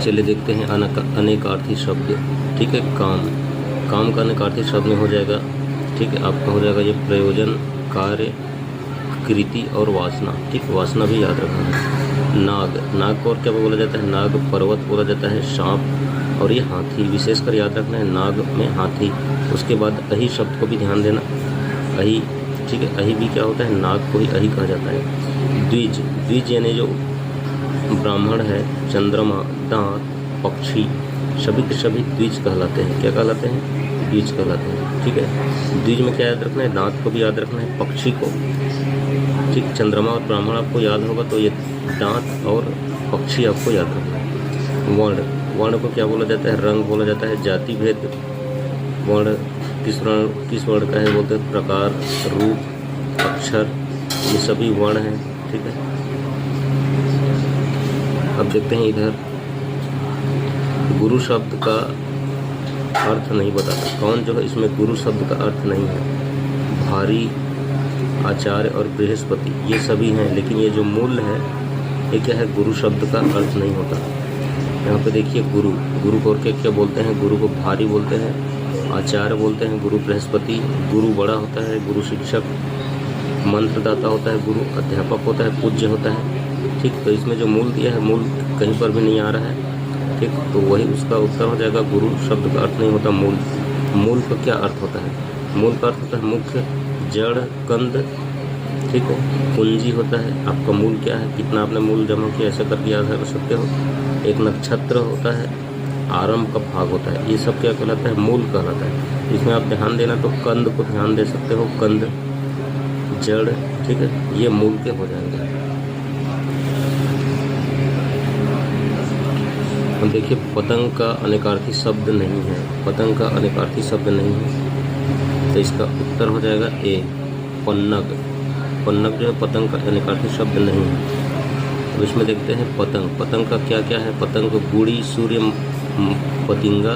चलिए देखते हैं अनेकार्थी शब्द। ठीक है, काम का अनेकार्थी शब्द में हो जाएगा। ठीक है, आपका हो जाएगा ये प्रयोजन, कार्य, कृति और वासना। ठीक, वासना भी याद रखना है। नाग को और क्या बोला जाता है? नाग पर्वत बोला जाता है, सांप और ये हाथी विशेषकर याद रखना है। नाग में हाथी। उसके बाद अहि शब्द को भी ध्यान देना। अहि, ठीक है, अहि भी क्या होता है? नाग को ही अहि कहा जाता है। द्विज यानी जो ब्राह्मण है, चंद्रमा, दांत, पक्षी, सभी के सभी द्विज कहलाते हैं। क्या कहलाते हैं? द्विज कहलाते हैं। ठीक है, द्विज में क्या याद रखना है? दांत को भी याद रखना है, पक्षी को। ठीक, चंद्रमा और ब्राह्मण आपको याद होगा तो ये दांत और पक्षी आपको याद रखना है। वर्ण को क्या बोला जाता है? रंग बोला जाता है। जाति भेद वर्ण किस वर्ण का है बोलते हैं? प्रकार, रूप, अक्षर, ये सभी वर्ण हैं। ठीक है, अब देखते हैं इधर गुरु शब्द का अर्थ नहीं बताता। कौन जो है इसमें गुरु शब्द का अर्थ नहीं है? भारी, आचार्य और बृहस्पति ये सभी हैं, लेकिन ये जो मूल है ये क्या है? गुरु शब्द का अर्थ नहीं होता। यहाँ पे देखिए गुरु को क्या बोलते हैं? गुरु को भारी बोलते हैं, आचार्य बोलते हैं, गुरु बृहस्पति, गुरु बड़ा होता है, गुरु शिक्षक, मंत्रदाता होता है, गुरु अध्यापक होता है, पूज्य होता है। ठीक, तो इसमें जो मूल दिया है, मूल कहीं पर भी नहीं आ रहा है। ठीक, तो वही उसका उत्तर हो जाएगा। गुरु शब्द का अर्थ नहीं होता मूल का क्या अर्थ होता है? मूल का अर्थ होता है मुख्य, जड़, कंद। ठीक है, पूंजी होता है। आपका मूल क्या है? कितना आपने मूल जमा किया, ऐसा करके याद कर सकते हो। एक नक्षत्र होता है, आरंभ का भाग होता है, ये सब क्या कहलाता है? मूल कहलाता है। इसमें आप ध्यान देना तो कंद को ध्यान दे सकते हो, कंद, जड़। ठीक है, ये मूल के हो जाएंगे। अब देखिए पतंग का अनेकार्थी शब्द नहीं है। पतंग का अनेकार्थी शब्द नहीं है, तो इसका उत्तर हो जाएगा ए, पन्नग। पन्नग जो है पतंग का अनेकार्थी शब्द नहीं है। अब इसमें देखते हैं पतंग का क्या क्या है? पतंग को गुड़ी, सूर्य, पतिंगा,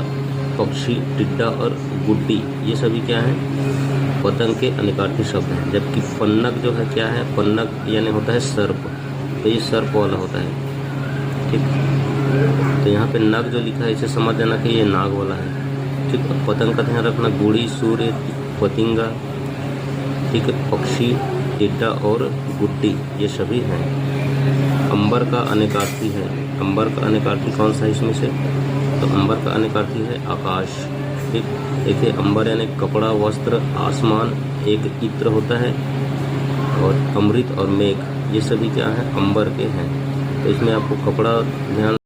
पक्षी, टिड्डा और गुड्डी, ये सभी क्या है? पतंग के अनेकार्थी शब्द हैं। जबकि पन्नग जो है क्या है? पन्नग यानी होता है सर्प, तो ये सर्प वाला होता है। ठीक, तो यहाँ पे नग जो लिखा है इसे समझ जाना कि ये नाग वाला है। ठीक, पतंग का ध्यान रखना, गुड़ी, सूर्य, पतिंगा, ठीक है, पक्षी, टिड्डा और गुड्डी ये सभी हैं। अंबर का अनेकार्थी है। अंबर का अनेकार्थी कौन सा है इसमें से? तो अंबर का अनेकार्थी है आकाश। ठीक, देखिए अंबर यानी कपड़ा, वस्त्र, आसमान, एक इत्र होता है, और अमृत और मेघ ये सभी क्या है? अंबर के हैं। तो इसमें आपको कपड़ा ध्यान